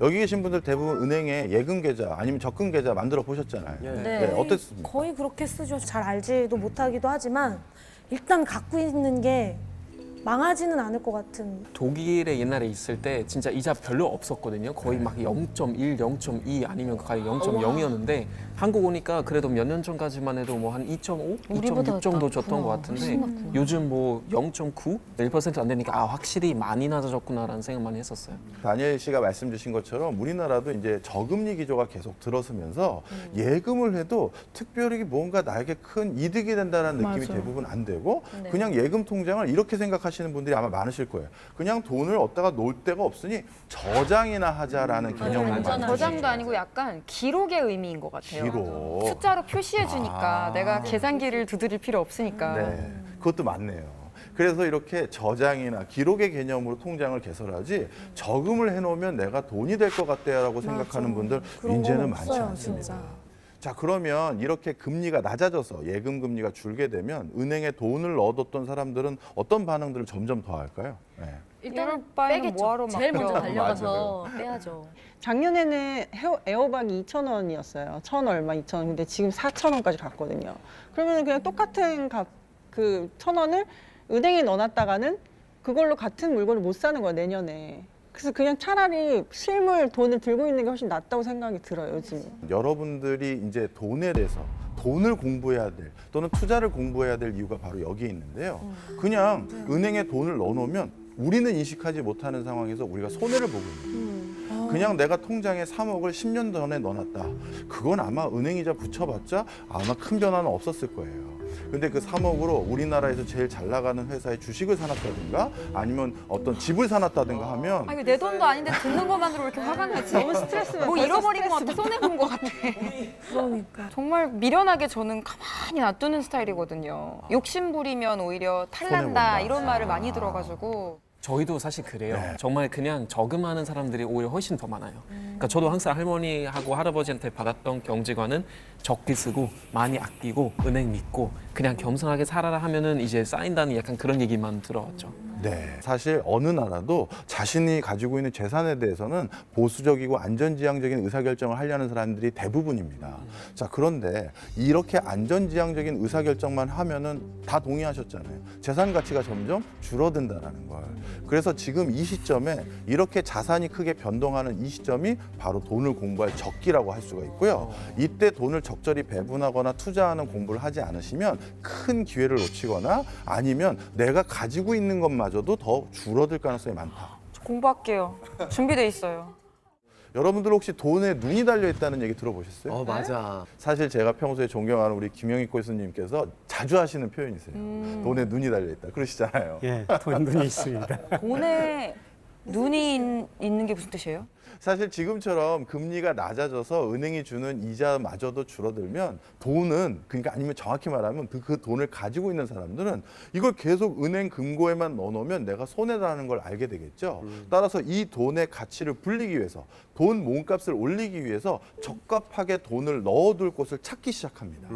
여기 계신 분들 대부분 은행에 예금 계좌 아니면 적금 계좌 만들어 보셨잖아요. 네. 어땠습니까? 거의 그렇게 쓰죠. 잘 알지도 못하기도 하지만 일단 갖고 있는 게 망하지는 않을 것 같은. 독일에 옛날에 있을 때 진짜 이자 별로 없었거든요. 거의 막 0.1, 0.2 아니면 거의 0.0이었는데 한국 오니까 그래도 몇 년 전까지만 해도 뭐 한 2.5, 2.6 정도 줬던 것 같은데 요즘 뭐 0.9, 1% 안 되니까 확실히 많이 낮아졌구나라는 생각 많이 했었어요. 다니엘 씨가 말씀 주신 것처럼 우리나라도 이제 저금리 기조가 계속 들어서면서 예금을 해도 특별히 뭔가 나에게 큰 이득이 된다는 느낌이 맞아요. 대부분 안 되고 네. 그냥 예금 통장을 이렇게 생각하시는 분들이 아마 많으실 거예요. 그냥 돈을 얻다가 놓을 데가 없으니 저장이나 하자라는 개념을 많이 저장도 아니고 약간 기록의 의미인 것 같아요. 기록. 숫자로 표시해 주니까 내가 계산기를 두드릴 필요 없으니까. 네, 그것도 맞네요. 그래서 이렇게 저장이나 기록의 개념으로 통장을 개설하지 저금을 해놓으면 내가 돈이 될 것 같다라고 생각하는 분들 그런 건 이제는 많지 없어요, 않습니다. 진짜. 자, 그러면 이렇게 금리가 낮아져서 예금 금리가 줄게 되면 은행에 돈을 넣어뒀던 사람들은 어떤 반응들을 점점 더 할까요? 네. 일단은 빼겠죠. 뭐하러 막 제일 먼저 그래요. 달려가서 빼야죠. 작년에는 에어박이 2,000원이었어요. 1,000 얼마, 2,000원. 근데 지금 4,000원까지 갔거든요. 그러면 그냥 똑같은 그 1,000원을 은행에 넣어놨다가는 그걸로 같은 물건을 못 사는 거야, 내년에. 그래서 그냥 차라리 실물 돈을 들고 있는 게 훨씬 낫다고 생각이 들어요, 요즘. 여러분들이 이제 돈에 대해서 돈을 공부해야 될 또는 투자를 공부해야 될 이유가 바로 여기에 있는데요. 그냥 은행에 돈을 넣어놓으면 우리는 인식하지 못하는 상황에서 우리가 손해를 보고 있는 거예요. 그냥 내가 통장에 3억을 10년 전에 넣어놨다. 그건 아마 은행이자 붙여봤자 아마 큰 변화는 없었을 거예요. 근데 그 3억으로 우리나라에서 제일 잘 나가는 회사에 주식을 사놨다든가 아니면 어떤 집을 사놨다든가 하면 아, 이거 내 돈도 아닌데 듣는 것만으로 왜 이렇게 화가 나지? 너무 스트레스 뭐 잃어버린 것 같아, 손해본 것 같아. 그러니까. 정말 미련하게 저는 가만히 놔두는 스타일이거든요. 욕심 부리면 오히려 탈난다 손해본다. 이런 말을 많이 들어가지고. 저희도 사실 그래요. 네. 정말 그냥 저금하는 사람들이 오히려 훨씬 더 많아요. 그러니까 저도 항상 할머니하고 할아버지한테 받았던 경제관은 적게 쓰고 많이 아끼고 은행 믿고 그냥 겸손하게 살아라 하면은 이제 쌓인다는 약간 그런 얘기만 들어왔죠. 네, 사실 어느 나라도 자신이 가지고 있는 재산에 대해서는 보수적이고 안전지향적인 의사결정을 하려는 사람들이 대부분입니다. 자, 그런데 이렇게 안전지향적인 의사결정만 하면은 다 동의하셨잖아요. 재산 가치가 점점 줄어든다는 걸. 그래서 지금 이 시점에 이렇게 자산이 크게 변동하는 이 시점이 바로 돈을 공부할 적기라고 할 수가 있고요. 이때 돈을 적절히 배분하거나 투자하는 공부를 하지 않으시면 큰 기회를 놓치거나 아니면 내가 가지고 있는 것마저도 더 줄어들 가능성이 많다. 저 공부할게요. 준비돼 있어요. 여러분들 혹시 돈에 눈이 달려 있다는 얘기 들어보셨어요? 맞아. 사실 제가 평소에 존경하는 우리 김영익 교수님께서 자주 하시는 표현이세요. 돈에 눈이 달려 있다. 그러시잖아요. 예, 돈 눈이 있습니다. 돈에 눈이 있는 게 무슨 뜻이에요? 사실 지금처럼 금리가 낮아져서 은행이 주는 이자마저도 줄어들면 돈은 그러니까 아니면 정확히 말하면 그 돈을 가지고 있는 사람들은 이걸 계속 은행 금고에만 넣어놓으면 내가 손해라는 걸 알게 되겠죠. 따라서 이 돈의 가치를 불리기 위해서 돈 몸값을 올리기 위해서 적합하게 돈을 넣어둘 곳을 찾기 시작합니다.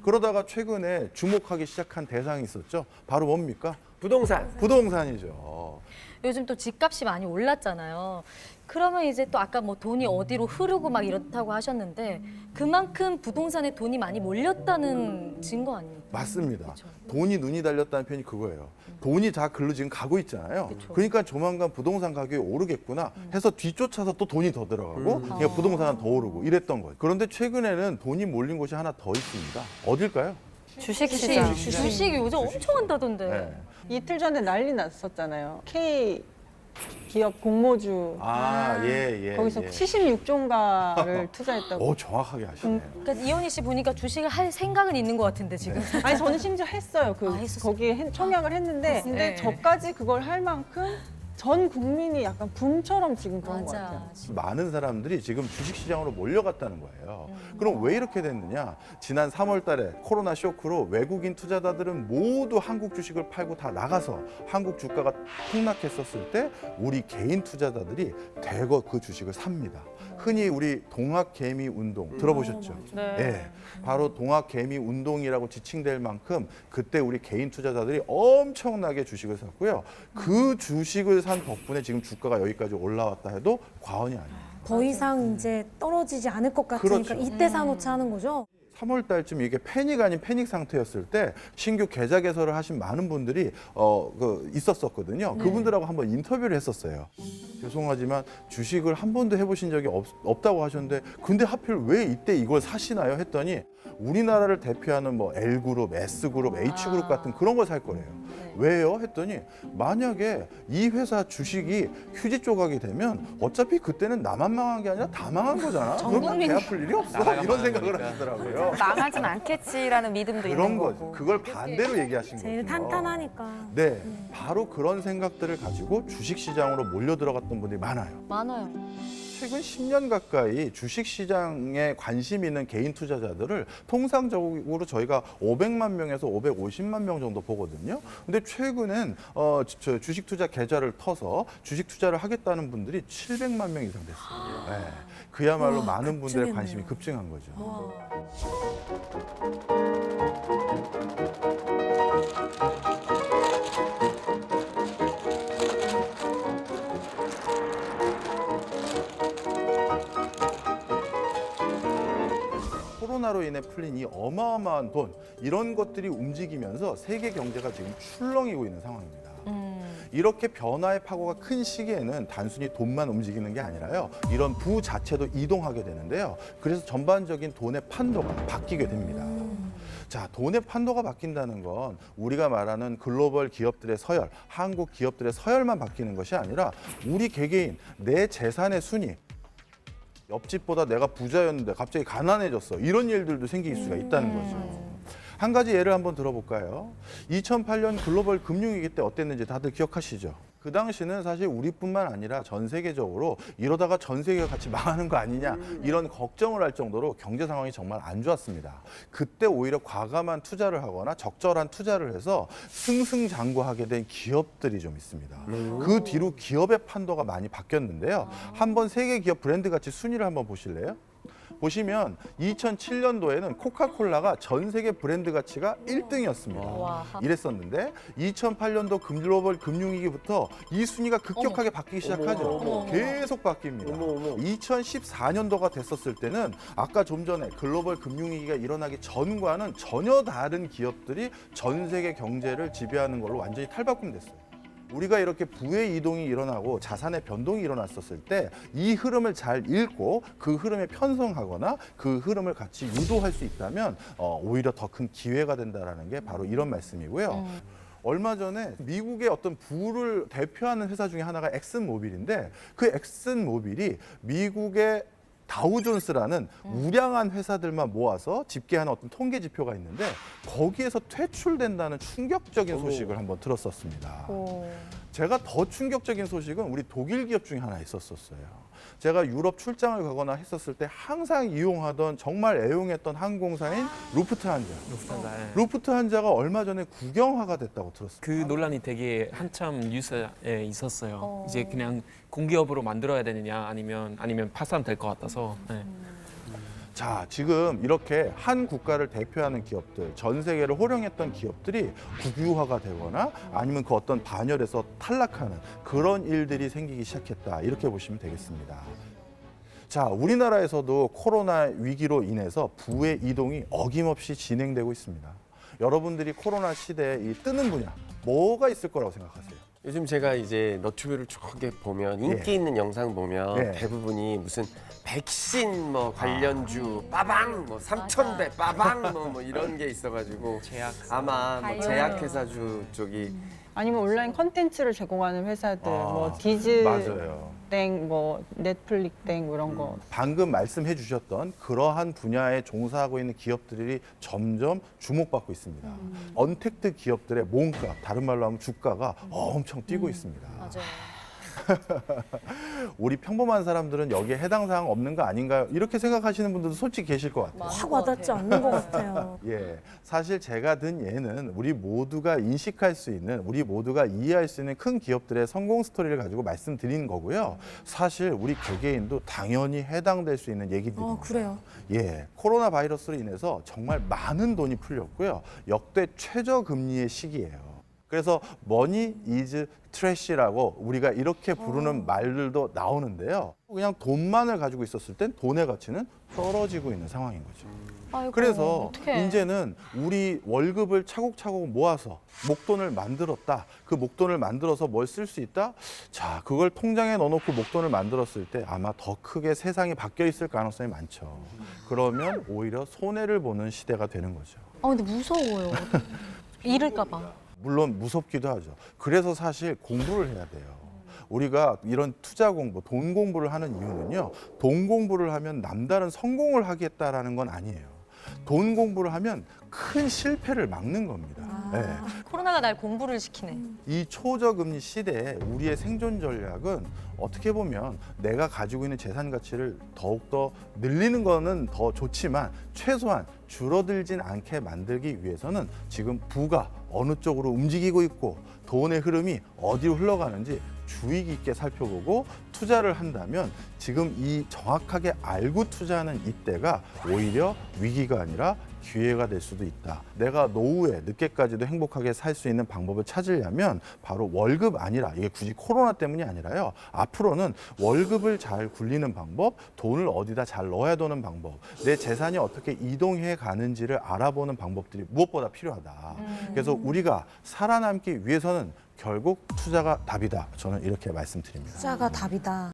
그러다가 최근에 주목하기 시작한 대상이 있었죠. 바로 뭡니까? 부동산. 부동산이죠. 요즘 또 집값이 많이 올랐잖아요. 그러면 이제 또 아까 뭐 돈이 어디로 흐르고 막 이렇다고 하셨는데 그만큼 부동산에 돈이 많이 몰렸다는 증거 아닙니까? 맞습니다. 그쵸. 돈이 눈이 달렸다는 표현이 그거예요. 돈이 다 글로 지금 가고 있잖아요. 그러니까 조만간 부동산 가격이 오르겠구나 해서 뒤쫓아서 또 돈이 더 들어가고 그러니까 부동산은 더 오르고 이랬던 거예요. 그런데 최근에는 돈이 몰린 곳이 하나 더 있습니다. 어딜까요? 주식시장. 주식 요즘 엄청 한다던데. 네. 이틀 전에 난리 났었잖아요. K 기업 공모주. 예. 거기서 76조인가를 투자했다고. 오, 정확하게 하시네요. 그러니까 이현희 씨 보니까 주식을 할 생각은 있는 것 같은데 지금. 아니 저는 심지어 했어요. 했었어요? 거기에 청약을 했는데 근데 네. 저까지 그걸 할 만큼 전 국민이 약간 붐처럼 지금 그런 것 같아요. 맞아. 많은 사람들이 지금 주식시장으로 몰려갔다는 거예요. 그럼 왜 이렇게 됐느냐? 지난 3월 달에 코로나 쇼크로 외국인 투자자들은 모두 한국 주식을 팔고 다 나가서 한국 주가가 폭락했었을 때 우리 개인 투자자들이 대거 그 주식을 삽니다. 흔히 우리 동학개미 운동 들어보셨죠? 네. 예, 바로 동학개미 운동이라고 지칭될 만큼 그때 우리 개인 투자자들이 엄청나게 주식을 샀고요. 그 주식을 산 덕분에 지금 주가가 여기까지 올라왔다 해도 과언이 아니에요. 더 이상 이제 떨어지지 않을 것 같으니까 그렇죠. 이때 사놓자 하는 거죠. 3월 달쯤 이게 패닉 아닌 패닉 상태였을 때 신규 계좌 개설을 하신 많은 분들이 있었었거든요. 그분들하고 한번 인터뷰를 했었어요. 죄송하지만 주식을 한 번도 해보신 적이 없다고 하셨는데 근데 하필 왜 이때 이걸 사시나요? 했더니 우리나라를 대표하는 뭐 L그룹, S그룹, H그룹 같은 그런 걸 살 거래요. 왜요? 했더니 만약에 이 회사 주식이 휴지 조각이 되면 어차피 그때는 나만 망한 게 아니라 다 망한 거잖아. 그러면 배 아플 일이 없어. 나라가 이런 생각을 망하니까. 하시더라고요. 망하진 않겠지라는 믿음도 그런 있는 거죠. 거고. 그걸 반대로 얘기하신 거죠. 제일 탄탄하니까. 네, 바로 그런 생각들을 가지고 주식 시장으로 몰려 들어갔던 분들이 많아요. 많아요. 최근 10년 가까이 주식 시장에 관심 있는 개인 투자자들을 통상적으로 저희가 500만 명에서 550만 명 정도 보거든요. 근데 최근엔 저 주식 투자 계좌를 터서 주식 투자를 하겠다는 분들이 700만 명 이상 됐어요. 네. 그야말로 와, 많은 분들의 급증했네요. 관심이 급증한 거죠. 코로나로 인해 풀린 이 어마어마한 돈, 이런 것들이 움직이면서 세계 경제가 지금 출렁이고 있는 상황입니다. 이렇게 변화의 파고가 큰 시기에는 단순히 돈만 움직이는 게 아니라요. 이런 부 자체도 이동하게 되는데요. 그래서 전반적인 돈의 판도가 바뀌게 됩니다. 자, 돈의 판도가 바뀐다는 건 우리가 말하는 글로벌 기업들의 서열, 한국 기업들의 서열만 바뀌는 것이 아니라 우리 개개인, 내 재산의 순위, 옆집보다 내가 부자였는데 갑자기 가난해졌어. 이런 일들도 생길 수가 있다는 거죠. 한 가지 예를 한번 들어볼까요? 2008년 글로벌 금융위기 때 어땠는지 다들 기억하시죠? 그 당시는 사실 우리뿐만 아니라 전 세계적으로 이러다가 전 세계가 같이 망하는 거 아니냐 이런 걱정을 할 정도로 경제 상황이 정말 안 좋았습니다. 그때 오히려 과감한 투자를 하거나 적절한 투자를 해서 승승장구하게 된 기업들이 좀 있습니다. 그 뒤로 기업의 판도가 많이 바뀌었는데요. 한번 세계 기업 브랜드 가치 순위를 한번 보실래요? 보시면 2007년도에는 코카콜라가 전 세계 브랜드 가치가 1등이었습니다. 이랬었는데 2008년도 글로벌 금융위기부터 이 순위가 급격하게 바뀌기 시작하죠. 계속 바뀝니다. 2014년도가 됐었을 때는 아까 좀 전에 글로벌 금융위기가 일어나기 전과는 전혀 다른 기업들이 전 세계 경제를 지배하는 걸로 완전히 탈바꿈됐어요. 우리가 이렇게 부의 이동이 일어나고 자산의 변동이 일어났었을 때 이 흐름을 잘 읽고 그 흐름에 편성하거나 그 흐름을 같이 유도할 수 있다면 오히려 더 큰 기회가 된다는 게 바로 이런 말씀이고요. 얼마 전에 미국의 어떤 부를 대표하는 회사 중에 하나가 엑슨모빌인데 그 엑슨모빌이 미국의 다우존스라는 우량한 회사들만 모아서 집계하는 어떤 통계 지표가 있는데 거기에서 퇴출된다는 충격적인 소식을 한번 들었었습니다. 제가 더 충격적인 소식은 우리 독일 기업 중에 하나 있었어요. 제가 유럽 출장을 가거나 했었을 때 항상 이용하던 정말 애용했던 항공사인 루프트한자. 루프트한자가 얼마 전에 국영화가 됐다고 들었어요. 그 논란이 되게 한참 뉴스에 있었어요. 이제 그냥 공기업으로 만들어야 되느냐 아니면 파산될 것 같아서. 네. 자, 지금 이렇게 한 국가를 대표하는 기업들, 전 세계를 호령했던 기업들이 국유화가 되거나 아니면 그 어떤 반열에서 탈락하는 그런 일들이 생기기 시작했다. 이렇게 보시면 되겠습니다. 자, 우리나라에서도 코로나 위기로 인해서 부의 이동이 어김없이 진행되고 있습니다. 여러분들이 코로나 시대에 이 뜨는 분야, 뭐가 있을 거라고 생각하세요? 요즘 제가 이제 너튜브를 쭉 보면 인기 있는 영상 보면 대부분이 무슨 백신 뭐 관련주 빠방 뭐 3,000배 빠방 뭐 이런 게 있어가지고 아마 뭐 제약회사주 쪽이 아니면 온라인 컨텐츠를 제공하는 회사들, 뭐 디즈 맞아요. 땡, 뭐 넷플릭 땡 이런 거. 방금 말씀해 주셨던 그러한 분야에 종사하고 있는 기업들이 점점 주목받고 있습니다. 언택트 기업들의 몸값, 다른 말로 하면 주가가 엄청 뛰고 있습니다. 맞아요. 우리 평범한 사람들은 여기에 해당 사항 없는 거 아닌가요? 이렇게 생각하시는 분들도 솔직히 계실 것 같아요. 확 와닿지 않는 것 같아요. 예, 사실 제가 든 예는 우리 모두가 인식할 수 있는, 우리 모두가 이해할 수 있는 큰 기업들의 성공 스토리를 가지고 말씀드린 거고요. 사실 우리 개개인도 당연히 해당될 수 있는 얘기들입니다. 그래요? 예, 코로나 바이러스로 인해서 정말 많은 돈이 풀렸고요. 역대 최저금리의 시기예요. 그래서 머니 이즈 트래시라고 우리가 이렇게 부르는 말들도 나오는데요. 그냥 돈만을 가지고 있었을 땐 돈의 가치는 떨어지고 있는 상황인 거죠. 아이고, 그래서 어떡해. 이제는 우리 월급을 차곡차곡 모아서 목돈을 만들었다. 그 목돈을 만들어서 뭘 쓸 수 있다? 자, 그걸 통장에 넣어놓고 목돈을 만들었을 때 아마 더 크게 세상이 바뀌어 있을 가능성이 많죠. 그러면 오히려 손해를 보는 시대가 되는 거죠. 아, 근데 무서워요. 잃을까 봐. 물론 무섭기도 하죠. 그래서 사실 공부를 해야 돼요. 우리가 이런 투자 공부, 돈 공부를 하는 이유는요. 돈 공부를 하면 남다른 성공을 하겠다라는 건 아니에요. 돈 공부를 하면 큰 실패를 막는 겁니다. 네. 코로나가 날 공부를 시키네. 이 초저금리 시대에 우리의 생존 전략은 어떻게 보면 내가 가지고 있는 재산 가치를 더욱더 늘리는 거는 더 좋지만 최소한 줄어들진 않게 만들기 위해서는 지금 부가 어느 쪽으로 움직이고 있고 돈의 흐름이 어디로 흘러가는지 주의 깊게 살펴보고 투자를 한다면 지금 이 정확하게 알고 투자하는 이때가 오히려 위기가 아니라 기회가 될 수도 있다. 내가 노후에 늦게까지도 행복하게 살 수 있는 방법을 찾으려면 바로 월급 아니라 이게 굳이 코로나 때문이 아니라요. 앞으로는 월급을 잘 굴리는 방법, 돈을 어디다 잘 넣어야 되는 방법, 내 재산이 어떻게 이동해 가는지를 알아보는 방법들이 무엇보다 필요하다. 그래서 우리가 살아남기 위해서는 결국 투자가 답이다. 저는 이렇게 말씀드립니다. 투자가 답이다.